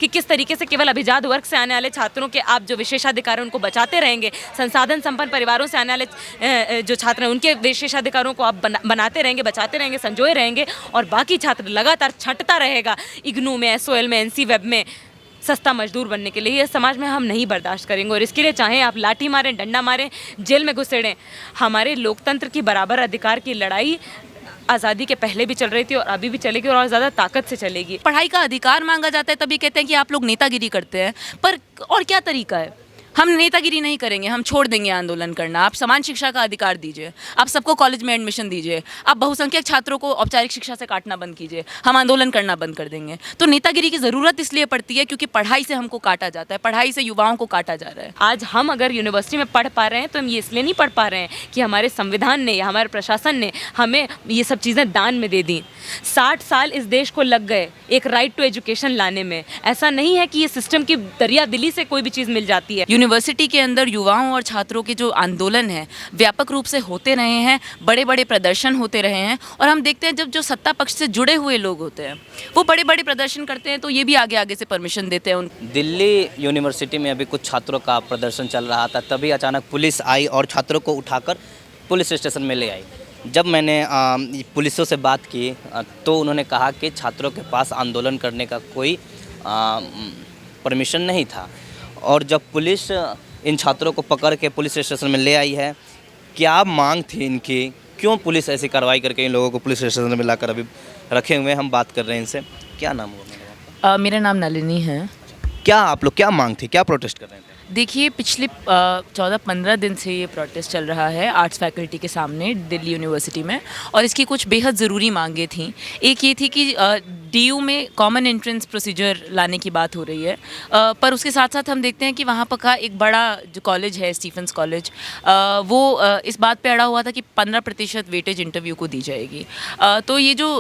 कि किस तरीके से केवल अभिजात वर्ग से आने वाले छात्रों के आप जो विशेषाधिकार हैं उनको बचाते रहेंगे, संसाधन संपन्न परिवारों से आने वाले जो छात्र हैं उनके विशेषाधिकारों को आप बनाते रहेंगे, बचाते रहेंगे, संजोए रहेंगे, और बाकी छात्र लगातार छंटता रहेगा इग्नू में, एसओएल में, एनसी वेब में सस्ता मजदूर बनने के लिए। ये समाज में हम नहीं बर्दाश्त करेंगे, और इसके लिए चाहे आप लाठी मारें, डंडा मारें, जेल में घुसेड़ें, हमारे लोकतंत्र की बराबर अधिकार की लड़ाई आज़ादी के पहले भी चल रही थी और अभी भी चलेगी और ज़्यादा ताकत से चलेगी। पढ़ाई का अधिकार मांगा जाता है तभी कहते हैं कि आप लोग नेतागिरी करते हैं, पर और क्या तरीका है? हम नेतागिरी नहीं करेंगे, हम छोड़ देंगे आंदोलन करना। आप समान शिक्षा का अधिकार दीजिए, आप सबको कॉलेज में एडमिशन दीजिए, आप बहुसंख्यक छात्रों को औपचारिक शिक्षा से काटना बंद कीजिए, हम आंदोलन करना बंद कर देंगे। तो नेतागिरी की ज़रूरत इसलिए पड़ती है क्योंकि पढ़ाई से हमको काटा जाता है, पढ़ाई से युवाओं को काटा जा रहा है। आज हम अगर यूनिवर्सिटी में पढ़ पा रहे हैं तो हम ये इसलिए नहीं पढ़ पा रहे हैं कि हमारे संविधान ने या हमारे प्रशासन ने हमें ये सब चीज़ें दान में दे दी। 60 साल इस देश को लग गए एक राइट टू एजुकेशन लाने में। ऐसा नहीं है कि ये सिस्टम की दरिया दिली से कोई भी चीज़ मिल जाती है। यूनिवर्सिटी के अंदर युवाओं और छात्रों के जो आंदोलन है व्यापक रूप से होते रहे हैं, बड़े बड़े प्रदर्शन होते रहे हैं, और हम देखते हैं जब जो सत्ता पक्ष से जुड़े हुए लोग होते हैं वो बड़े बड़े प्रदर्शन करते हैं तो ये भी आगे आगे से परमिशन देते हैं उन। दिल्ली यूनिवर्सिटी में अभी कुछ छात्रों का प्रदर्शन चल रहा था, तभी अचानक पुलिस आई और छात्रों को उठाकर पुलिस स्टेशन में ले आई। जब मैंने पुलिसों से बात की तो उन्होंने कहा कि छात्रों के पास आंदोलन करने का कोई परमिशन नहीं था, और जब पुलिस इन छात्रों को पकड़ के पुलिस स्टेशन में ले आई है, क्या मांग थी इनकी, क्यों पुलिस ऐसी कार्रवाई करके इन लोगों को पुलिस स्टेशन में लाकर अभी रखे हुए हैं? हम बात कर रहे हैं इनसे। क्या नाम हुआ? मेरा नाम नलिनी है। क्या आप लोग, क्या मांग थी, क्या प्रोटेस्ट कर रहे थे? देखिए, पिछले 14-15 दिन से ये प्रोटेस्ट चल रहा है आर्ट्स फैकल्टी के सामने दिल्ली यूनिवर्सिटी में, और इसकी कुछ बेहद ज़रूरी मांगें थीं। एक ये थी कि डीयू में कॉमन एंट्रेंस प्रोसीजर लाने की बात हो रही है, पर उसके साथ साथ हम देखते हैं कि वहाँ पर का एक बड़ा जो कॉलेज है स्टीफेंस कॉलेज, वो इस बात पे अड़ा हुआ था कि 15% वेटेज इंटरव्यू को दी जाएगी। तो ये जो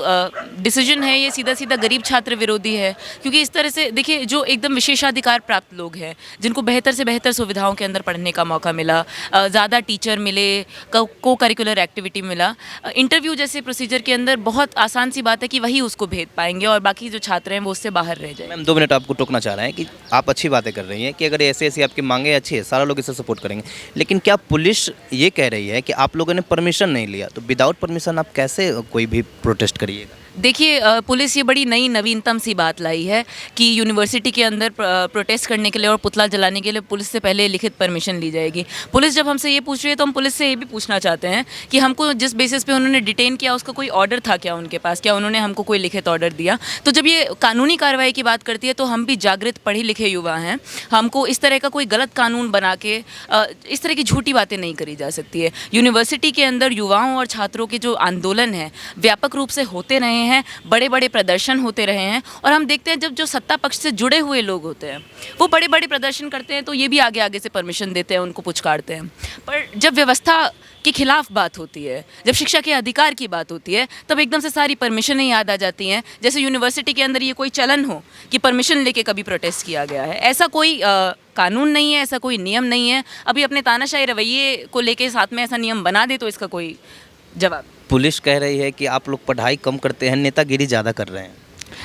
डिसीजन है ये सीधा सीधा गरीब छात्र विरोधी है, क्योंकि इस तरह से देखिए जो एकदम विशेषाधिकार प्राप्त लोग हैं जिनको बेहतर से बेहतर सुविधाओं के अंदर पढ़ने का मौका मिला, ज़्यादा टीचर मिले, को करिकुलर एक्टिविटी मिला, इंटरव्यू जैसे प्रोसीजर के अंदर बहुत आसान सी बात है कि वही उसको भेद पाएंगे और बाकी जो छात्र हैं वो उससे बाहर रह जाएंगे। मैम 2 मिनट आपको टोकना चाह रहे हैं कि आप अच्छी बातें कर रही हैं कि अगर ऐसी ऐसी आपकी मांगें अच्छी है, सारा लोग इसे सपोर्ट करेंगे, लेकिन क्या पुलिस ये कह रही है कि आप लोगों ने परमिशन नहीं लिया, तो विदाउट परमिशन आप कैसे कोई भी प्रोटेस्ट करिएगा? देखिए, पुलिस ये बड़ी नई नवीनतम सी बात लाई है कि यूनिवर्सिटी के अंदर प्रोटेस्ट करने के लिए और पुतला जलाने के लिए पुलिस से पहले लिखित परमिशन ली जाएगी। पुलिस जब हमसे ये पूछ रही है तो हम पुलिस से ये भी पूछना चाहते हैं कि हमको जिस बेसिस पे उन्होंने डिटेन किया उसका कोई ऑर्डर था क्या उनके पास, क्या उन्होंने हमको कोई लिखित ऑर्डर दिया? तो जब ये कानूनी कार्रवाई की बात करती है तो हम भी जागृत पढ़े लिखे युवा हैं, हमको इस तरह का कोई गलत कानून बना के इस तरह की झूठी बातें नहीं करी जा सकती है। यूनिवर्सिटी के अंदर युवाओं और छात्रों के जो आंदोलन है व्यापक रूप से होते रहे हैं, बड़े बड़े प्रदर्शन होते रहे हैं, और हम देखते हैं जब जो सत्ता पक्ष से जुड़े हुए लोग होते हैं वो बड़े बड़े प्रदर्शन करते हैं तो ये भी आगे आगे से परमिशन देते हैं, उनको पुचकारते हैं। पर जब व्यवस्था के खिलाफ बात होती है, जब शिक्षा के अधिकार की बात होती है, तब एकदम से सारी परमिशनें याद आ जाती हैं, जैसे यूनिवर्सिटी के अंदर ये कोई चलन हो कि परमिशन लेके कभी प्रोटेस्ट किया गया है। ऐसा कोई कानून नहीं है, ऐसा कोई नियम नहीं है। अभी अपने तानाशाही रवैये को लेके साथ में ऐसा नियम बना दे तो इसका कोई जवाब। पुलिस कह रही है कि आप लोग पढ़ाई कम करते हैं, नेतागिरी ज़्यादा कर रहे हैं।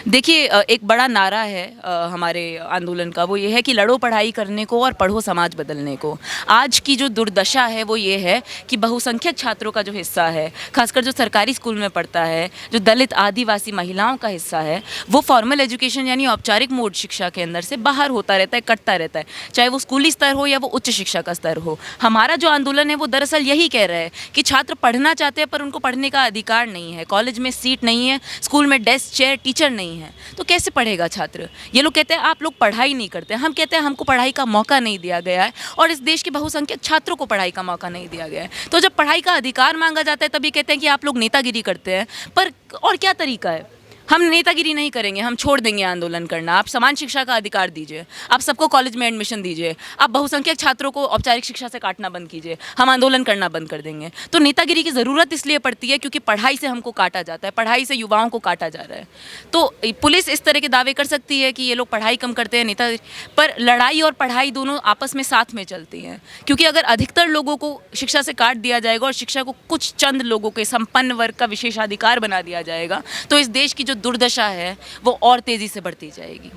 देखिए, एक बड़ा नारा है हमारे आंदोलन का, वो ये है कि लड़ो पढ़ाई करने को और पढ़ो समाज बदलने को। आज की जो दुर्दशा है वो ये है कि बहुसंख्यक छात्रों का जो हिस्सा है, खासकर जो सरकारी स्कूल में पढ़ता है, जो दलित आदिवासी महिलाओं का हिस्सा है, वो फॉर्मल एजुकेशन यानी औपचारिक मोड शिक्षा के अंदर से बाहर होता रहता है, कटता रहता है, चाहे वो स्कूली स्तर हो या वो उच्च शिक्षा का स्तर हो। हमारा जो आंदोलन है वो दरअसल यही कह रहा है कि छात्र पढ़ना चाहते हैं पर उनको पढ़ने का अधिकार नहीं है, कॉलेज में सीट नहीं है, स्कूल में डेस्क चेयर टीचर नहीं है, तो कैसे पढ़ेगा छात्र? ये लोग कहते हैं आप लोग पढ़ाई नहीं करते, हम कहते हैं हमको पढ़ाई का मौका नहीं दिया गया है और इस देश के बहुसंख्यक छात्रों को पढ़ाई का मौका नहीं दिया गया है। तो जब पढ़ाई का अधिकार मांगा जाता है तभी कहते हैं कि आप लोग नेतागिरी करते हैं, पर और क्या तरीका है? हम नेतागिरी नहीं करेंगे, हम छोड़ देंगे आंदोलन करना। आप समान शिक्षा का अधिकार दीजिए, आप सबको कॉलेज में एडमिशन दीजिए, आप बहुसंख्यक छात्रों को औपचारिक शिक्षा से काटना बंद कीजिए, हम आंदोलन करना बंद कर देंगे। तो नेतागिरी की ज़रूरत इसलिए पड़ती है क्योंकि पढ़ाई से हमको काटा जाता है, पढ़ाई से युवाओं को काटा जा रहा है। तो पुलिस इस तरह के दावे कर सकती है कि ये लोग पढ़ाई कम करते हैं, नेता, पर लड़ाई और पढ़ाई दोनों आपस में साथ में चलती हैं, क्योंकि अगर अधिकतर लोगों को शिक्षा से काट दिया जाएगा और शिक्षा को कुछ चंद लोगों के संपन्न वर्ग का विशेषाधिकार बना दिया जाएगा तो इस देश की जो दुर्दशा है वो और तेज़ी से बढ़ती जाएगी।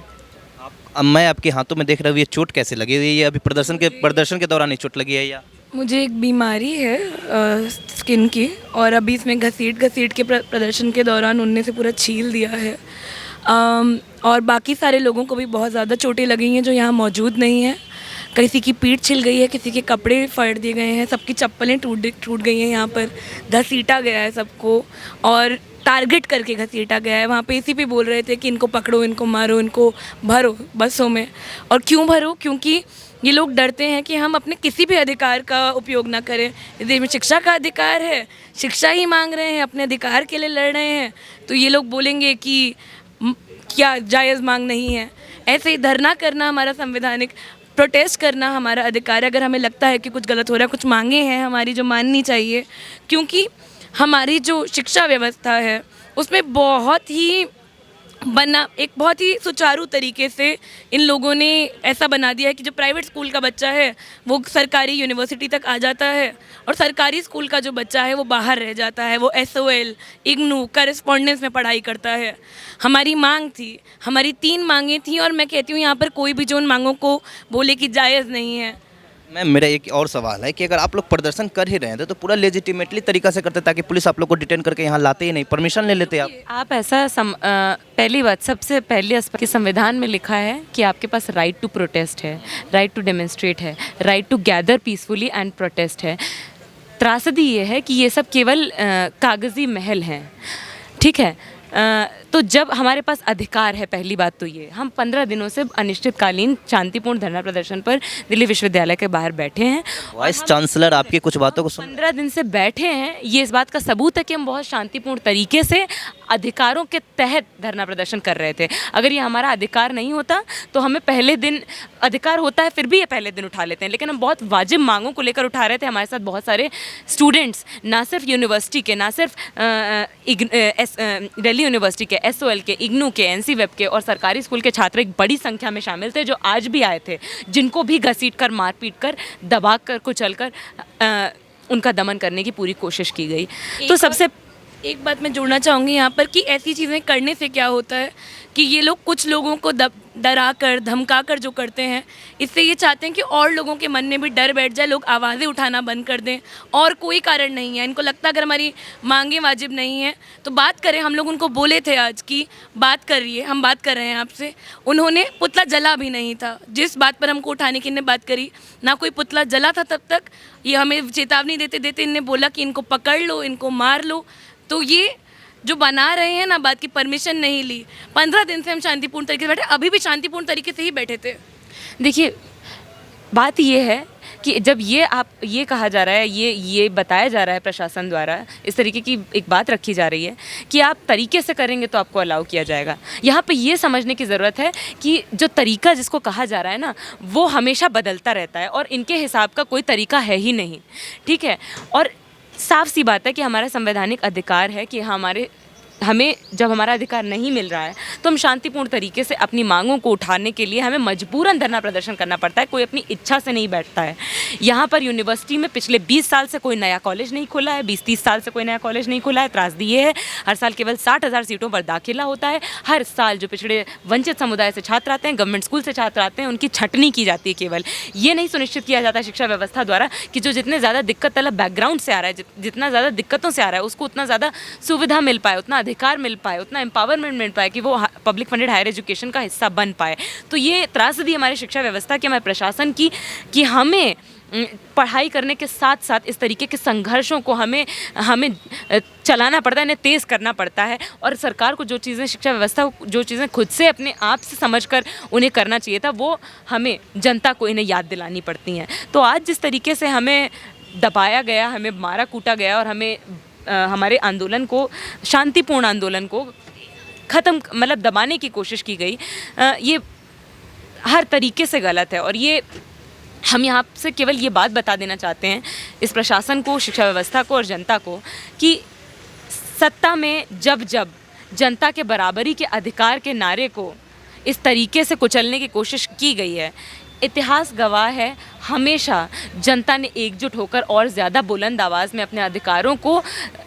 आप अब मैं आपके हाथों में देख रहा हूँ, ये चोट कैसे लगी हुई है? ये अभी प्रदर्शन के दौरान ही चोट लगी है या? मुझे एक बीमारी है स्किन की, और अभी इसमें घसीट के प्रदर्शन के दौरान उनने से पूरा छील दिया है। और बाकी सारे लोगों को भी बहुत ज़्यादा चोटें लगी हैं जो यहाँ मौजूद नहीं हैं। किसी की पीठ छिल गई है, किसी के कपड़े फाड़ दिए गए हैं, सबकी चप्पलें टूट गई हैं, यहाँ पर घसीटा गया है सबको और टारगेट करके घसीटा गया है। वहाँ पे एसीपी बोल रहे थे कि इनको पकड़ो, इनको मारो, इनको भरो बसों में। और क्यों भरो? क्योंकि ये लोग डरते हैं कि हम अपने किसी भी अधिकार का उपयोग ना करें। इस देश में शिक्षा का अधिकार है, शिक्षा ही मांग रहे हैं, अपने अधिकार के लिए लड़ रहे हैं, तो ये लोग बोलेंगे कि क्या जायज़ मांग नहीं है। ऐसे ही धरना करना हमारा संवैधानिक, प्रोटेस्ट करना हमारा अधिकार है। अगर हमें लगता है कि कुछ गलत हो रहा है, कुछ मांगे हैं हमारी जो माननी चाहिए, क्योंकि हमारी जो शिक्षा व्यवस्था है उसमें बहुत ही सुचारू तरीके से इन लोगों ने ऐसा बना दिया है कि जो प्राइवेट स्कूल का बच्चा है वो सरकारी यूनिवर्सिटी तक आ जाता है, और सरकारी स्कूल का जो बच्चा है वो बाहर रह जाता है। वो SOL, इग्नू, करेस्पॉन्डेंस में पढ़ाई करता है। हमारी मांग थी, हमारी 3 मांगें थी, और मैं कहती हूँ यहाँ पर कोई भी जो उन मांगों को बोले कि जायज़ नहीं है। मैम, मेरा एक और सवाल है कि अगर आप लोग प्रदर्शन कर ही रहे थे तो पूरा लेजिटिमेटली तरीका से करते, ताकि पुलिस आप लोग को डिटेन करके यहाँ लाते ही नहीं, परमिशन ले लेते आप। आप ऐसा पहली बात, सबसे पहले कि संविधान में लिखा है कि आपके पास राइट टू प्रोटेस्ट है, राइट टू डेमोन्स्ट्रेट है, right to gather peacefully and protest है। त्रासदी ये है कि ये सब केवल कागज़ी महल हैं, ठीक है। तो जब हमारे पास अधिकार है, पहली बात तो ये, हम 15 दिनों से अनिश्चितकालीन शांतिपूर्ण धरना प्रदर्शन पर दिल्ली विश्वविद्यालय के बाहर बैठे हैं। वाइस चांसलर आपकी कुछ बातों को सुन 15 दिन से बैठे हैं, ये इस बात का सबूत है कि हम बहुत शांतिपूर्ण तरीके से अधिकारों के तहत धरना प्रदर्शन कर रहे थे। अगर ये हमारा अधिकार नहीं होता तो हमें पहले दिन, अधिकार होता है फिर भी ये पहले दिन उठा लेते हैं, लेकिन हम बहुत वाजिब मांगों को लेकर उठा रहे थे। हमारे साथ बहुत सारे स्टूडेंट्स, ना सिर्फ यूनिवर्सिटी के, ना सिर्फ दिल्ली यूनिवर्सिटी के, SOL के, इग्नू के, NC वेब के और सरकारी स्कूल के छात्र एक बड़ी संख्या में शामिल थे, जो आज भी आए थे, जिनको भी घसीट कर, मार पीट कर, दबा कर, कुचल कर उनका दमन करने की पूरी कोशिश की गई। तो सबसे एक बात मैं जोड़ना चाहूँगी यहाँ पर कि ऐसी चीज़ें करने से क्या होता है कि ये लोग कुछ लोगों को डरा कर, धमका कर जो करते हैं, इससे ये चाहते हैं कि और लोगों के मन में भी डर बैठ जाए, लोग आवाज़ें उठाना बंद कर दें। और कोई कारण नहीं है, इनको लगता है अगर हमारी मांगें वाजिब नहीं हैं तो बात करें। हम लोग उनको बोले थे आज की बात करिए, हम बात कर रहे हैं आपसे। उन्होंने पुतला जला भी नहीं था, जिस बात पर हमको उठाने की इन्हें बात करी, ना कोई पुतला जला था। तब तक ये हमें चेतावनी देते देते इन्हें बोला कि इनको पकड़ लो, इनको मार लो। तो ये जो बना रहे हैं ना बात की, परमिशन नहीं ली। 15 दिन से हम शांतिपूर्ण तरीके से बैठे, अभी भी शांतिपूर्ण तरीके से ही बैठे थे। देखिए, बात ये है कि जब ये कहा जा रहा है, ये बताया जा रहा है प्रशासन द्वारा, इस तरीके की एक बात रखी जा रही है कि आप तरीके से करेंगे तो आपको अलाउ किया जाएगा। यहाँ पे ये समझने की ज़रूरत है कि जो तरीका जिसको कहा जा रहा है ना, वो हमेशा बदलता रहता है और इनके हिसाब का कोई तरीका है ही नहीं, ठीक है। और साफ सी बात है कि हमारा संवैधानिक अधिकार है कि हमें जब हमारा अधिकार नहीं मिल रहा है तो हम शांतिपूर्ण तरीके से अपनी मांगों को उठाने के लिए हमें मजबूरन धरना प्रदर्शन करना पड़ता है। कोई अपनी इच्छा से नहीं बैठता है। यहाँ पर यूनिवर्सिटी में पिछले 20 साल से कोई नया कॉलेज नहीं खुला है, 20-30 साल से कोई नया कॉलेज नहीं खुला है। त्रासदी ये है, हर साल केवल 60,000 सीटों पर दाखिला होता है। हर साल जो पिछड़े वंचित समुदाय से छात्र आते हैं, गवर्नमेंट स्कूल से छात्र आते हैं, उनकी छटनी की जाती है। केवल ये नहीं सुनिश्चित किया जाता है शिक्षा व्यवस्था द्वारा कि जो जितने ज़्यादा दिक्कत वाला बैकग्राउंड से आ रहा है, जितना ज़्यादा दिक्कतों से आ रहा है, उसको उतना ज़्यादा सुविधा मिल पाए, उतना अधिकार मिल पाए, उतना एम्पावरमेंट मिल पाए कि वो पब्लिक फंडेड हायर एजुकेशन का हिस्सा बन पाए। तो ये त्रासदी हमारी शिक्षा व्यवस्था की, हमारे प्रशासन की, कि हमें पढ़ाई करने के साथ साथ इस तरीके के संघर्षों को हमें चलाना पड़ता है, इन्हें तेज़ करना पड़ता है। और सरकार को जो चीज़ें, शिक्षा व्यवस्था जो चीज़ें खुद से अपने आप से समझकर उन्हें करना चाहिए था, वो हमें जनता को इन्हें याद दिलानी पड़ती हैं। तो आज जिस तरीके से हमें दबाया गया, हमें मारा कूटा गया और हमें हमारे आंदोलन को, शांतिपूर्ण आंदोलन को ख़त्म, मतलब दबाने की कोशिश की गई, ये हर तरीके से गलत है। और ये हम यहाँ से केवल ये बात बता देना चाहते हैं इस प्रशासन को, शिक्षा व्यवस्था को और जनता को कि सत्ता में जब जनता के बराबरी के अधिकार के नारे को इस तरीके से कुचलने की कोशिश की गई है, इतिहास गवाह है, हमेशा जनता ने एकजुट होकर और ज़्यादा बुलंद आवाज़ में अपने अधिकारों को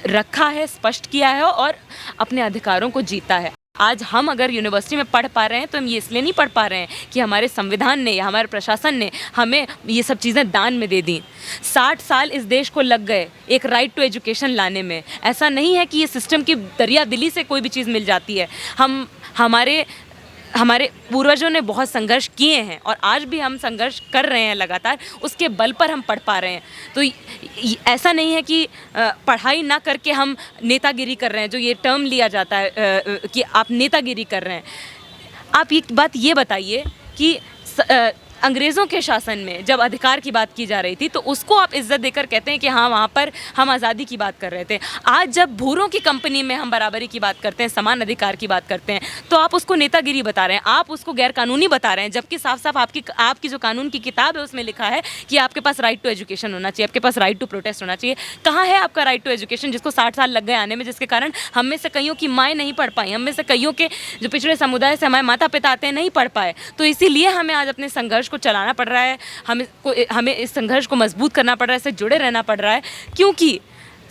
रखा है, स्पष्ट किया है और अपने अधिकारों को जीता है। आज हम अगर यूनिवर्सिटी में पढ़ पा रहे हैं तो हम ये इसलिए नहीं पढ़ पा रहे हैं कि हमारे संविधान ने या हमारे प्रशासन ने हमें ये सब चीज़ें दान में दे दी। 60 साल इस देश को लग गए एक राइट टू एजुकेशन लाने में। ऐसा नहीं है कि ये सिस्टम की दरिया दिली से कोई भी चीज़ मिल जाती है। हमारे पूर्वजों ने बहुत संघर्ष किए हैं और आज भी हम संघर्ष कर रहे हैं लगातार, उसके बल पर हम पढ़ पा रहे हैं। तो ऐसा नहीं है कि पढ़ाई ना करके हम नेतागिरी कर रहे हैं, जो ये टर्म लिया जाता है कि आप नेतागिरी कर रहे हैं। आप एक बात ये बताइए कि अंग्रेज़ों के शासन में जब अधिकार की बात की जा रही थी तो उसको आप इज्जत देकर कहते हैं कि हाँ वहाँ पर हम आज़ादी की बात कर रहे थे। आज जब भूरों की कंपनी में हम बराबरी की बात करते हैं, समान अधिकार की बात करते हैं, तो आप उसको नेतागिरी बता रहे हैं, आप उसको गैर कानूनी बता रहे हैं, जबकि साफ साफ आपकी जो कानून की किताब है उसमें लिखा है कि आपके पास राइट टू एजुकेशन होना चाहिए, आपके पास राइट टू प्रोटेस्ट होना चाहिए। कहाँ है आपका राइट टू एजुकेशन जिसको 60 साल लग गए आने में, जिसके कारण हम में से कईयों की माएँ नहीं पढ़ पाई, हम में से कईयों के जो पिछड़े समुदाय से हमारे माता पिता आते हैं नहीं पढ़ पाए। तो इसीलिए हमें आज अपने संघर्ष को चलाना पड़ रहा है, हमें इस संघर्ष को मजबूत करना पड़ रहा है, इससे जुड़े रहना पड़ रहा है, क्योंकि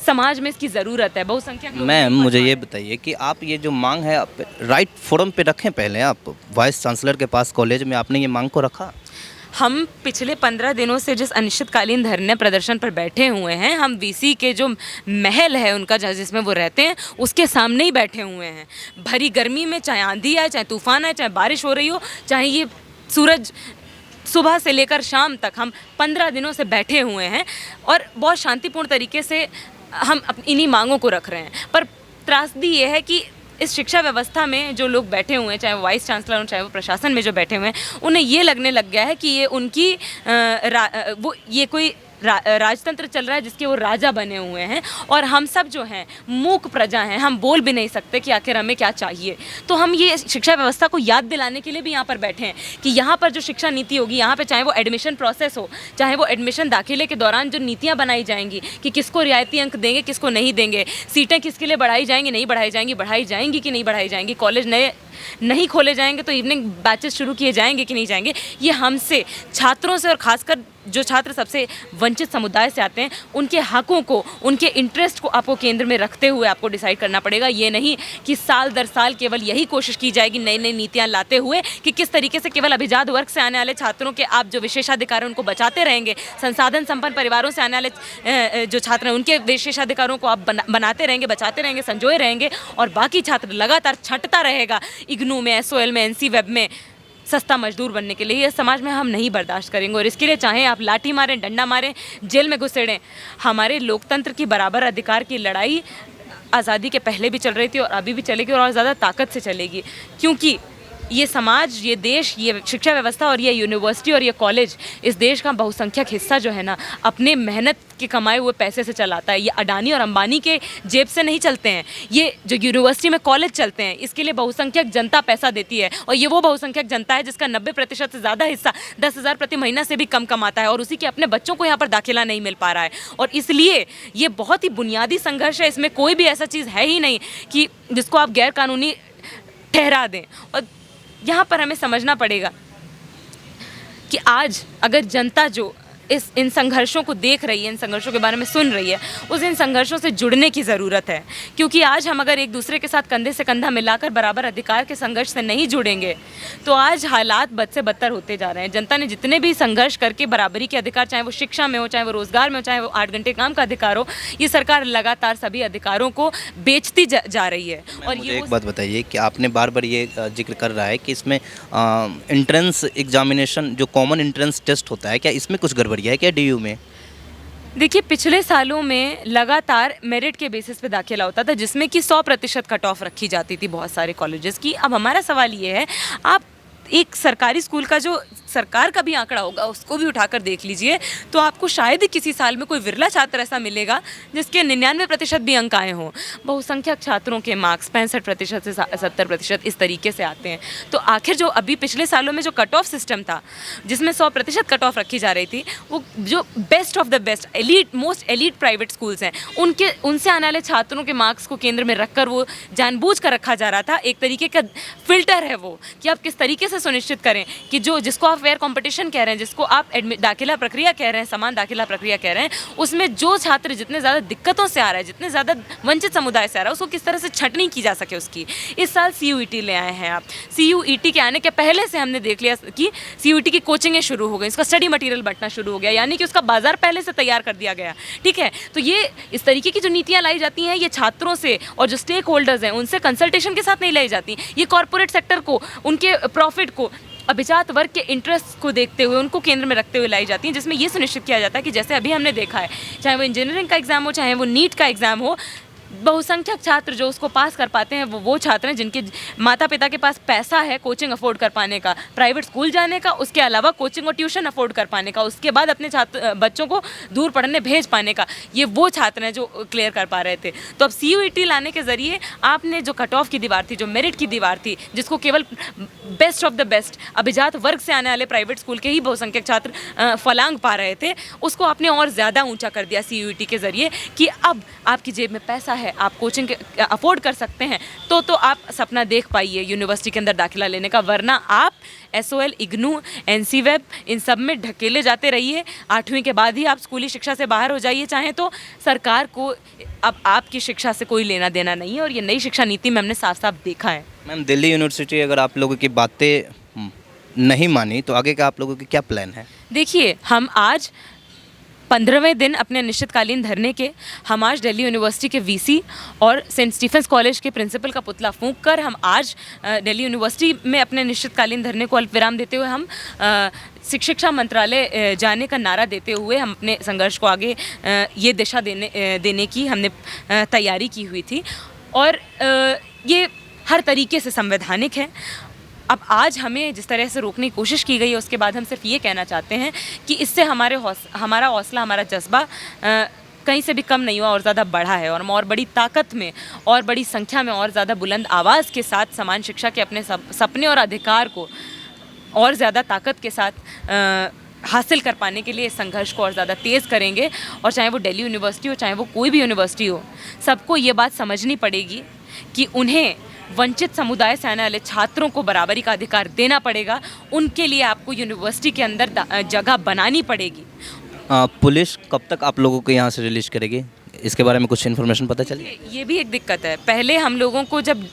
समाज में इसकी ज़रूरत है। बहुसंख्यक लोग मैम मुझे ये बताइए कि आप ये जो मांग है आप राइट फोरम पे रखें, पहले आप वाइस चांसलर के पास कॉलेज में आपने ये मांग को रखा? हम पिछले 15 दिनों से जिस अनिश्चितकालीन धरने प्रदर्शन पर बैठे हुए हैं, हम वीसी के जो महल है उनका जिसमें वो रहते हैं उसके सामने ही बैठे हुए हैं। भरी गर्मी में, चाहे आंधी आए, चाहे तूफान आए, चाहे बारिश हो रही हो, चाहे ये सूरज सुबह से लेकर शाम तक, हम 15 दिनों से बैठे हुए हैं और बहुत शांतिपूर्ण तरीके से हम इन्हीं मांगों को रख रहे हैं। पर त्रासदी ये है कि इस शिक्षा व्यवस्था में जो लोग बैठे हुए हैं, चाहे वो वाइस चांसलर हो, चाहे वो प्रशासन में जो बैठे हुए हैं, उन्हें ये लगने लग गया है कि ये उनकी ये कोई राजतंत्र चल रहा है जिसके वो राजा बने हुए हैं और हम सब जो हैं मूक प्रजा हैं, हम बोल भी नहीं सकते कि आखिर हमें क्या चाहिए। तो हम ये शिक्षा व्यवस्था को याद दिलाने के लिए भी यहाँ पर बैठे हैं कि यहाँ पर जो शिक्षा नीति होगी, यहाँ पे चाहे वो एडमिशन प्रोसेस हो, चाहे वो एडमिशन दाखिले के दौरान जो नीतियाँ बनाई जाएंगी कि किसको रियायती अंक देंगे, किसको नहीं देंगे, सीटें किसके लिए बढ़ाई जाएंगी, नहीं बढ़ाई जाएंगी कि नहीं बढ़ाई जाएंगी, कॉलेज नए नहीं खोले जाएंगे तो इवनिंग बैचेस शुरू किए जाएंगे कि नहीं जाएंगे, ये हमसे, छात्रों से और ख़ासकर जो छात्र सबसे वंचित समुदाय से आते हैं, उनके हकों को, उनके इंटरेस्ट को आपको केंद्र में रखते हुए आपको डिसाइड करना पड़ेगा। ये नहीं कि साल दर साल केवल यही कोशिश की जाएगी नई नई नीतियाँ लाते हुए कि किस तरीके से केवल अभिजात वर्ग से आने वाले छात्रों के आप जो विशेषाधिकार उनको बचाते रहेंगे, संसाधन संपन्न परिवारों से आने वाले जो छात्र हैं उनके विशेषाधिकारों को आप बनाते रहेंगे, बचाते रहेंगे, संजोए रहेंगे और बाकी छात्र लगातार छंटता रहेगा इग्नू में, SOL में, NC वेब में सस्ता मजदूर बनने के लिए। ये समाज में हम नहीं बर्दाश्त करेंगे और इसके लिए चाहे आप लाठी मारें, डंडा मारें, जेल में घुसेड़ें, हमारे लोकतंत्र की बराबर अधिकार की लड़ाई आज़ादी के पहले भी चल रही थी और अभी भी चलेगी और ज़्यादा ताकत से चलेगी, क्योंकि ये समाज, ये देश, ये शिक्षा व्यवस्था और ये यूनिवर्सिटी और ये कॉलेज इस देश का बहुसंख्यक हिस्सा जो है ना, अपने मेहनत के कमाए हुए पैसे से चलाता है। ये अडानी और अंबानी के जेब से नहीं चलते हैं। ये जो यूनिवर्सिटी में कॉलेज चलते हैं, इसके लिए बहुसंख्यक जनता पैसा देती है और ये वो बहुसंख्यक जनता है जिसका 90% से ज़्यादा हिस्सा 10,000 प्रति महीना से भी कम कमाता है और उसी के अपने बच्चों को यहाँ पर दाखिला नहीं मिल पा रहा है। और इसलिए ये बहुत ही बुनियादी संघर्ष है, इसमें कोई भी ऐसा चीज़ है ही नहीं कि जिसको आप गैर कानूनी ठहरा दें। और यहाँ पर हमें समझना पड़ेगा कि आज अगर जनता जो इन संघर्षों को देख रही है, इन संघर्षों के बारे में सुन रही है, उस इन संघर्षों से जुड़ने की ज़रूरत है, क्योंकि आज हम अगर एक दूसरे के साथ कंधे से कंधा मिलाकर बराबर अधिकार के संघर्ष से नहीं जुड़ेंगे तो आज हालात बद से बदतर होते जा रहे हैं। जनता ने जितने भी संघर्ष करके बराबरी के अधिकार, चाहे वो शिक्षा में हो, चाहे वो रोज़गार में हो, चाहे वो 8 घंटे काम का अधिकार हो, ये सरकार लगातार सभी अधिकारों को बेचती जा रही है। और ये एक बात बताइए कि आपने बार बार ये जिक्र कर रहा है कि इसमें एंट्रेंस एग्जामिनेशन जो कॉमन एंट्रेंस टेस्ट होता है, क्या इसमें कुछ गड़बड़ी है क्या DU में? देखिए, पिछले सालों में लगातार मेरिट के बेसिस पे दाखिला होता था जिसमें कि 100% कट ऑफ रखी जाती थी बहुत सारे कॉलेजेस की। अब हमारा सवाल ये है, आप एक सरकारी स्कूल का जो सरकार का भी आंकड़ा होगा उसको भी उठाकर देख लीजिए तो आपको शायद ही किसी साल में कोई विरला छात्र ऐसा मिलेगा जिसके 99% भी अंक आए हों। बहुसंख्यक छात्रों के मार्क्स 65% से 70% इस तरीके से आते हैं। तो आखिर जो अभी पिछले सालों में जो कट ऑफ सिस्टम था जिसमें 100% कट ऑफ रखी जा रही थी, वो जो best of the best most elite private schools हैं उनसे आने वाले छात्रों के मार्क्स को केंद्र में रखकर वो जानबूझ कर रखा जा रहा था। एक तरीके का फिल्टर है वो कि आप किस तरीके से सुनिश्चित करें कि जिसको आप फेयर कंपटीशन कह रहे हैं, जिसको आप दाखिला प्रक्रिया कह रहे हैं, समान दाखिला प्रक्रिया कह रहे हैं, उसमें जो छात्र जितने ज़्यादा दिक्कतों से आ रहा है, जितने ज़्यादा वंचित समुदाय से आ रहा है, उसको किस तरह से छंटनी की जा सके उसकी। इस साल CUET ले आए हैं आप। CUET के आने के पहले से हमने देख लिया कि CUET की कोचिंगें शुरू हो गई, इसका स्टडी मटेरियल बंटना शुरू हो गया, यानी कि उसका बाजार पहले से तैयार कर दिया गया। ठीक है, तो ये इस तरीके की जो नीतियाँ लाई जाती हैं, ये छात्रों से और जो स्टेक होल्डर्स हैं उनसे कंसल्टेशन के साथ नहीं लाई जाती। ये कॉरपोरेट सेक्टर को, उनके प्रॉफिट को, अभिजात वर्ग के इंटरेस्ट को देखते हुए, उनको केंद्र में रखते हुए लाई जाती हैं, जिसमें ये सुनिश्चित किया जाता है कि जैसे अभी हमने देखा है, चाहे वो इंजीनियरिंग का एग्ज़ाम हो, चाहे वो नीट का एग्ज़ाम हो, बहुसंख्यक छात्र जो उसको पास कर पाते हैं वो छात्र हैं जिनके माता पिता के पास पैसा है कोचिंग अफोर्ड कर पाने का, प्राइवेट स्कूल जाने का, उसके अलावा कोचिंग और ट्यूशन अफोर्ड कर पाने का, उसके बाद अपने बच्चों को दूर पढ़ने भेज पाने का, ये वो छात्र हैं जो क्लियर कर पा रहे थे। तो अब CUET लाने के ज़रिए आपने जो कट ऑफ की दीवार थी, जो मेरिट की दीवार थी, जिसको केवल बेस्ट ऑफ द बेस्ट अभिजात वर्ग से आने वाले प्राइवेट स्कूल के ही बहुसंख्यक छात्र फलांग पा रहे थे, उसको आपने और ज़्यादा ऊँचा कर दिया CUET के ज़रिए कि अब आपकी जेब में पैसा है, आप कोचिंग अफोर्ड कर सकते हैं, तो आप सपना देख पाइए यूनिवर्सिटी के अंदर दाखिला लेने का, वरना आप SOL, IGNOU, NC-Web इन सब में ढकेले जाते रहिए। 8वीं के बाद ही आप स्कूली शिक्षा से बाहर हो जाइए चाहें तो। सरकार को अब आपकी शिक्षा से कोई लेना देना नहीं है, और ये नई शिक्षा नीति में हमने साफ साफ देखा है। मैम, दिल्ली यूनिवर्सिटी अगर आप लोगों की बातें नहीं मानी तो आगे का आप लोगों की क्या प्लान है? देखिए, हम आज 15वें दिन अपने अनिश्चितकालीन धरने के, हम आज दिल्ली यूनिवर्सिटी के VC और सेंट स्टीफेंस कॉलेज के प्रिंसिपल का पुतला फूंक कर हम आज दिल्ली यूनिवर्सिटी में अपने अनिश्चितकालीन धरने को अल्पविराम देते हुए हम शिक्षा मंत्रालय जाने का नारा देते हुए हम अपने संघर्ष को आगे ये दिशा देने की हमने तैयारी की हुई थी, और ये हर तरीके से संवैधानिक है। अब आज हमें जिस तरह से रोकने की कोशिश की गई है, उसके बाद हम सिर्फ ये कहना चाहते हैं कि इससे हमारा हौसला, हमारा जज्बा कहीं से भी कम नहीं हुआ और ज़्यादा बढ़ा है, और हम और बड़ी ताकत में और बड़ी संख्या में और ज़्यादा बुलंद आवाज़ के साथ समान शिक्षा के अपने सपने और अधिकार को और ज़्यादा ताकत के साथ हासिल कर पाने के लिए इस संघर्ष को और ज़्यादा तेज़ करेंगे। और चाहे वो दिल्ली यूनिवर्सिटी हो, चाहे वो कोई भी यूनिवर्सिटी हो, सबको ये बात समझनी पड़ेगी कि उन्हें वंचित समुदाय से आने वाले छात्रों को बराबरी का अधिकार देना पड़ेगा। उनके लिए आपको यूनिवर्सिटी के अंदर जगह बनानी पड़ेगी। पुलिस कब तक आप लोगों को यहाँ से रिलीज करेगी, इसके बारे में कुछ इन्फॉर्मेशन पता चली? ये भी एक दिक्कत है। पहले हम लोगों को जब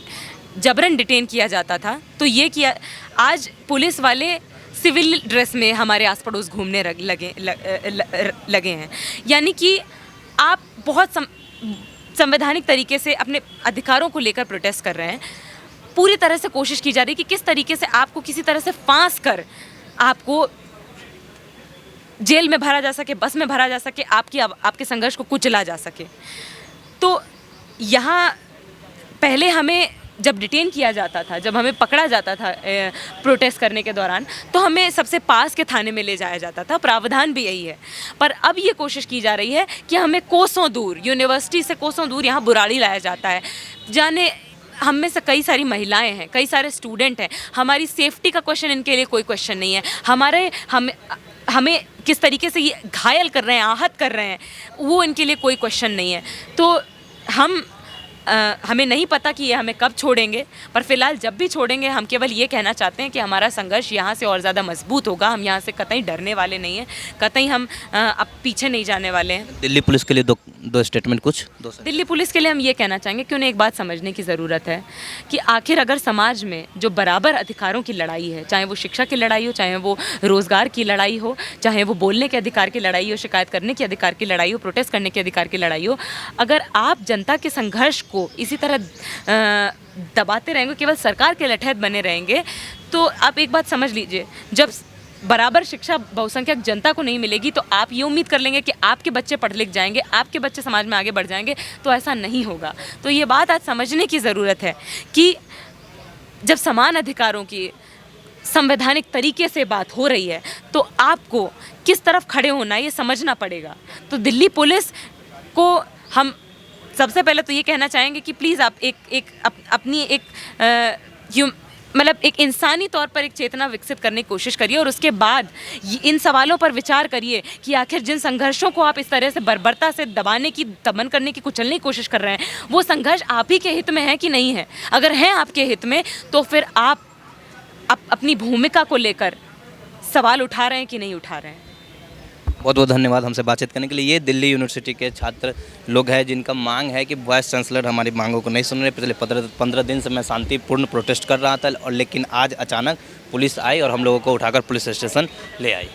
जबरन डिटेन किया जाता था तो ये किया, आज पुलिस वाले सिविल ड्रेस में हमारे आस पड़ोस घूमने लगे हैं, यानी कि आप बहुत संवैधानिक तरीके से अपने अधिकारों को लेकर प्रोटेस्ट कर रहे हैं। पूरी तरह से कोशिश की जा रही है कि किस तरीके से आपको किसी तरह से फांस कर आपको जेल में भरा जा सके, बस में भरा जा सके, आपके संघर्ष को कुचला जा सके। तो यहाँ पहले हमें जब डिटेन किया जाता था, जब हमें पकड़ा जाता था प्रोटेस्ट करने के दौरान, तो हमें सबसे पास के थाने में ले जाया जाता था। प्रावधान भी यही है। पर अब ये कोशिश की जा रही है कि हमें कोसों दूर, यूनिवर्सिटी से कोसों दूर यहाँ बुराड़ी लाया जाता है। जाने हम में से कई सारी महिलाएं हैं, कई सारे स्टूडेंट हैं, हमारी सेफ्टी का क्वेश्चन इनके लिए कोई क्वेश्चन नहीं है। हमें किस तरीके से ये घायल कर रहे हैं, आहत कर रहे हैं, वो इनके लिए कोई क्वेश्चन नहीं है। तो हमें नहीं पता कि ये हमें कब छोड़ेंगे, पर फिलहाल जब भी छोड़ेंगे हम केवल ये कहना चाहते हैं कि हमारा संघर्ष यहाँ से और ज़्यादा मजबूत होगा। हम यहाँ से कतई डरने वाले नहीं हैं, कतई हम अब पीछे नहीं जाने वाले हैं। दिल्ली पुलिस के लिए दो स्टेटमेंट कुछ दो। दिल्ली पुलिस के लिए हम ये कहना चाहेंगे कि उन्हें एक बात समझने की ज़रूरत है कि आखिर अगर समाज में जो बराबर अधिकारों की लड़ाई है, चाहे वो शिक्षा की लड़ाई हो, चाहे वो रोज़गार की लड़ाई हो, चाहे वो बोलने के अधिकार की लड़ाई हो, शिकायत करने के अधिकार की लड़ाई हो, प्रोटेस्ट करने के अधिकार की लड़ाई हो, अगर आप जनता के संघर्ष को इसी तरह दबाते रहेंगे, केवल सरकार के लठैत बने रहेंगे, तो आप एक बात समझ लीजिए, जब बराबर शिक्षा बहुसंख्यक जनता को नहीं मिलेगी तो आप ये उम्मीद कर लेंगे कि आपके बच्चे पढ़ लिख जाएंगे, आपके बच्चे समाज में आगे बढ़ जाएंगे, तो ऐसा नहीं होगा। तो ये बात आज समझने की ज़रूरत है कि जब समान अधिकारों की संवैधानिक तरीके से बात हो रही है तो आपको किस तरफ खड़े होना है ये समझना पड़ेगा। तो दिल्ली पुलिस को हम सबसे पहले तो ये कहना चाहेंगे कि प्लीज़ आप अपनी एक इंसानी तौर पर एक चेतना विकसित करने की कोशिश करिए, और उसके बाद इन सवालों पर विचार करिए कि आखिर जिन संघर्षों को आप इस तरह से बर्बरता से दमन करने की, कुचलने की कोशिश कर रहे हैं, वो संघर्ष आप ही के हित में है कि नहीं है। अगर हैं आपके हित में तो फिर आप अपनी भूमिका को लेकर सवाल उठा रहे हैं कि नहीं उठा रहे हैं। बहुत बहुत धन्यवाद हमसे बातचीत करने के लिए। ये दिल्ली यूनिवर्सिटी के छात्र लोग हैं जिनका मांग है कि वाइस चांसलर हमारी मांगों को नहीं सुन रहे। पिछले 15 दिन से मैं शांतिपूर्ण प्रोटेस्ट कर रहा था, और लेकिन आज अचानक पुलिस आई और हम लोगों को उठाकर पुलिस स्टेशन ले आई।